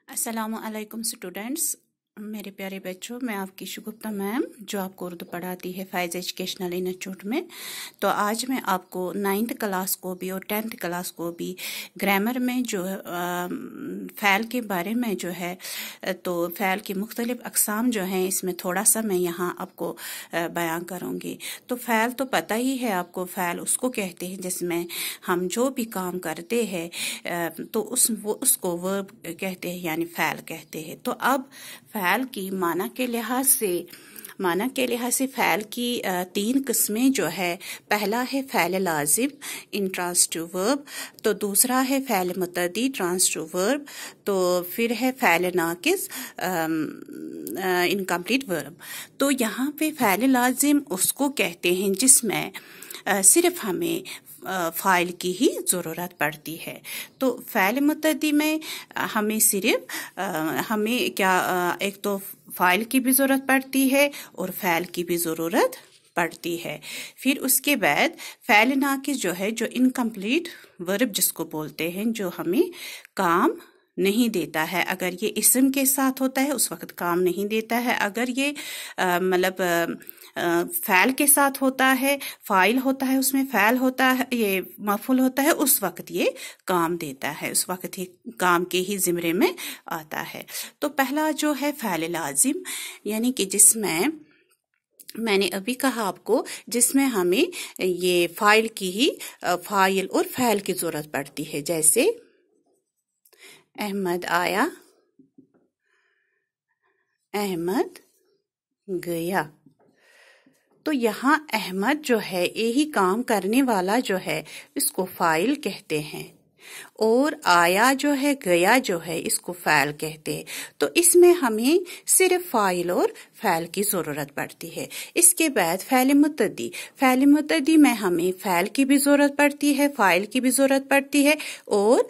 अस्सलामु अलैकुम स्टूडेंट्स। मेरे प्यारे बच्चों, मैं आपकी शुगुफ्ता मैम जो आपको उर्दू पढ़ाती है फ़ाइज़ एजुकेशनल इंस्टीट्यूट में। तो आज मैं आपको 9th क्लास को भी और 10th क्लास को भी ग्रामर में जो फ़ैल के बारे में जो है, तो फ़ैल की मुख्तलिफ़ अक़साम जो हैं इसमें थोड़ा सा मैं यहाँ आपको बयान करूँगी। तो फ़ैल तो पता ही है आपको, फ़ैल उसको कहते हैं जिसमें हम जो भी काम करते हैं तो उसको वर्ब कहते हैं, यानी फ़ैल कहते हैं। तो अब फ़ैल की माना के लिहाज से फ़ैल की 3 किस्में जो है, पहला है फ़ैल लाजिम इंट्रांसिटिव वर्ब, तो दूसरा है फ़ैल मुतअद्दी ट्रांसिटिव वर्ब, तो फिर है फ़ैल नाकिस इनकम्प्लीट वर्ब। तो यहाँ पे फ़ैल लाजिम उसको कहते हैं जिसमें सिर्फ हमें फ़ाइल की ही ज़रूरत पड़ती है। तो फ़ैल मुतअद्दी में हमें सिर्फ हमें एक तो फ़ाइल की भी ज़रूरत पड़ती है और फ़ैल की भी ज़रूरत पड़ती है। फिर उसके बाद फ़ैल नाकिस जो है, जो इनकम्प्लीट वर्ब जिसको बोलते हैं, जो हमें काम नहीं देता है। अगर ये इस्म के साथ होता है उस वक्त काम नहीं देता है, अगर ये फ़ैल के साथ होता है, फ़ाइल होता है, उसमें फ़ैल होता है, ये मफ़ूल होता है, उस वक्त ये काम देता है, उस वक्त ये काम के ही ज़िम्रे में आता है। तो पहला जो है फ़ैल लाजिम, यानी कि जिसमें मैंने अभी कहा आपको, जिसमें हमें ये फ़ाइल की ही फ़ाइल और फ़ैल की ज़रूरत पड़ती है। जैसे अहमद आया, अहमद गया। तो यहाँ अहमद जो है, यही काम करने वाला जो है, इसको फ़ाइल कहते हैं, और आया जो है, गया जो है, इसको फ़ैल कहते हैं। तो इसमें हमें सिर्फ फ़ाइल और फ़ैल की ज़रूरत पड़ती है। इसके बाद फ़ैल मुतअद्दी में हमें फ़ैल की भी ज़रूरत पड़ती है, फ़ाइल की भी ज़रूरत पड़ती है, और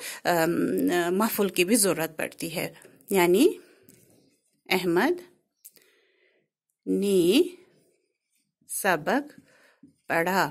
मफ़ूल की भी ज़रूरत पड़ती है। यानी अहमद ने सबक पढ़ा।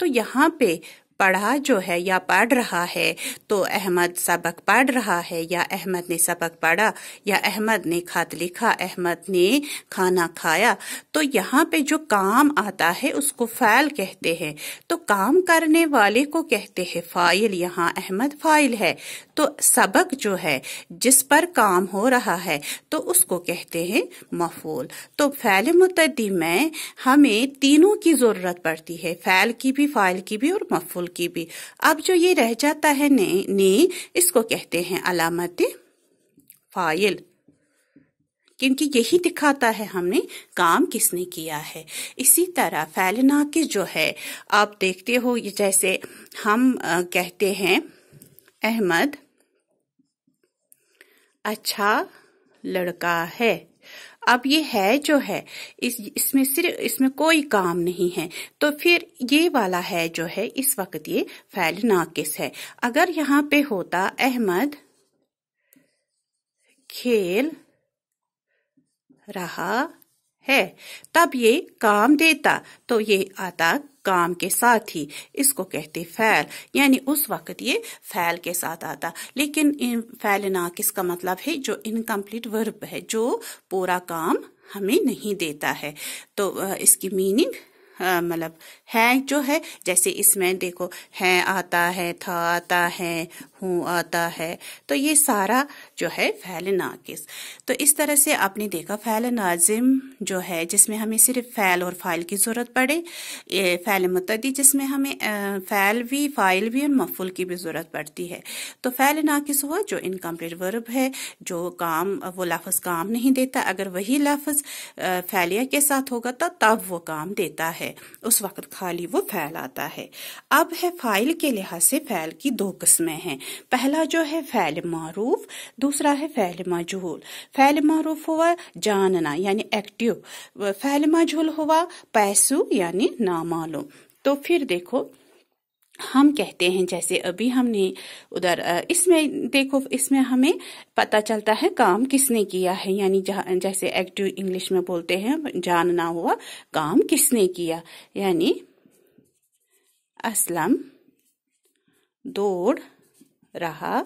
तो यहाँ पे पढ़ा जो है या पढ़ रहा है, तो अहमद सबक पढ़ रहा है, या अहमद ने सबक पढ़ा, या अहमद ने खत लिखा, अहमद ने खाना खाया। तो यहाँ पे जो काम आता है उसको फ़ैल कहते हैं। तो काम करने वाले को कहते हैं फ़ाइल। यहाँ अहमद फ़ाइल है, तो सबक जो है जिस पर काम हो रहा है, तो उसको कहते हैं मफ़ूल। तो फ़ैल मुतअद्दी में हमें तीनों की ज़रूरत पड़ती है, फ़ैल की भी, फ़ाइल की भी और मफ़ूल की भी। अब जो ये रह जाता है ने इसको कहते हैं अलामत फ़ाइल, क्योंकि यही दिखाता है हमने काम किसने किया है। इसी तरह फ़ैल नाकिस जो है, आप देखते हो, जैसे हम कहते हैं अहमद अच्छा लड़का है। अब ये है जो है, इसमें कोई काम नहीं है, तो फिर ये वाला है जो है, इस वक्त ये फ़ैल नाकिस है। अगर यहाँ पे होता अहमद खेल रहा है, तब ये काम देता, तो ये आता काम के साथ ही, इसको कहते फ़ैल, यानी उस वक्त ये फ़ैल के साथ आता। लेकिन फ़ैल नाकिस का मतलब है जो इनकम्प्लीट वर्ब है, जो पूरा काम हमें नहीं देता है। तो इसकी मीनिंग मतलब है जो है, जैसे इसमें देखो, है आता है, था आता है, हूँ आता है, तो ये सारा जो है फ़ैल नाकिस। तो इस तरह से आपने देखा फ़ैल लाजिम जो है, जिसमें हमें सिर्फ फ़ैल और फ़ाइल की ज़रूरत पड़े, फ़ैल मुतअद्दी जिसमें हमें फ़ैल भी, फ़ाइल भी और मफ़ूल की भी ज़रूरत पड़ती है। तो फ़ैल नाकिस हुआ जो इनकम्प्लीट वर्ब है, जो काम, वो लफ्ज़ काम नहीं देता, अगर वही लफ्ज़ फ़ैलिया के साथ होगा तो तब वो काम देता है, उस वक्त खाली वो फ़ैल आता है। अब है फ़ाइल के लिहाज से फ़ैल की 2 किस्में हैं। पहला जो है फ़ैल मारूफ, दूसरा है फ़ैल मजहूल। फ़ैल मारूफ हुआ जानना, यानी एक्टिव, फ़ैल मजहूल हुआ पैसू, यानी नामालूम। तो फिर देखो, हम कहते हैं, जैसे अभी हमने उधर इसमें देखो, इसमें हमें पता चलता है काम किसने किया है, यानी जैसे एक्टिव इंग्लिश में बोलते हैं, जानना हुआ काम किसने किया, यानी असलम दौड़ रहा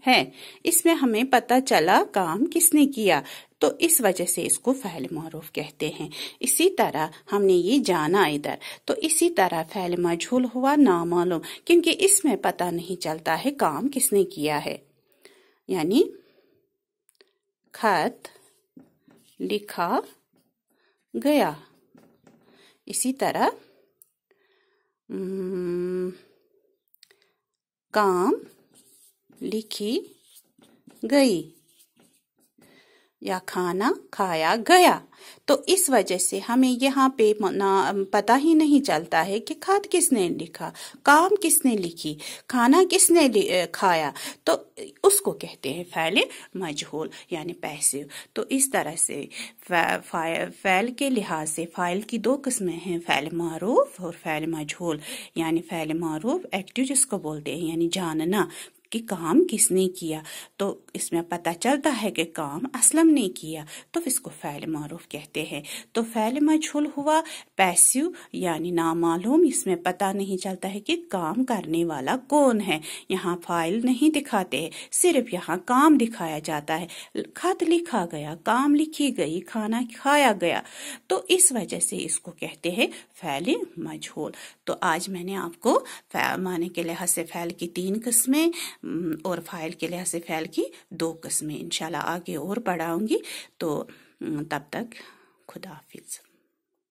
ہے. اس میں ہمیں پتہ چلا کام کس نے کیا تو اس وجہ سے اس کو فعل معروف کہتے ہیں. اسی طرح ہم نے یہ جانا ادھر تو اسی طرح فعل مجہول ہوا نامعلوم کیونکہ اس میں پتہ نہیں چلتا ہے کام کس نے کیا ہے. یعنی خط لکھا گیا. اسی طرح کام لکھی گئی یا کھانا کھایا گیا. تو اس وجہ سے ہمیں یہاں پہ پتہ ہی نہیں چلتا ہے کہ خط کس نے لکھا، کام کس نے لکھی، کھانا کس نے کھایا، تو اس کو کہتے ہیں فعل مجہول یعنی پیسو. تو اس طرح سے فعل کے لحاظ سے فاعل کی دو قسمیں ہیں، فعل معروف اور فعل مجہول. یعنی فعل معروف ایکٹیو جس کو بولتے ہیں یعنی جاننا کہ کام کس نے کیا، تو اس میں پتہ چلتا ہے کہ کام اسلم نے کیا تو اس کو فعل معروف کہتے ہیں. تو فعل مجہول ہوا پیسو یعنی نامعلوم، اس میں پتہ نہیں چلتا ہے کہ کام کرنے والا کون ہے. یہاں فاعل نہیں دکھاتے ہیں، صرف یہاں کام دکھایا جاتا ہے. خط لکھا گیا، کام لکھی گئی، کھانا کھایا گیا، تو اس وجہ سے اس کو کہتے ہیں فعل مجہول. تو آج میں نے آپ کو معنی کے لحاظ سے فعل کی 3 قسمیں اور فاعل کے لحاظ سے فعل کی 2 قسمیں انشاءاللہ آگے اور پڑھاؤں گی. تو تب تک خدا حافظ.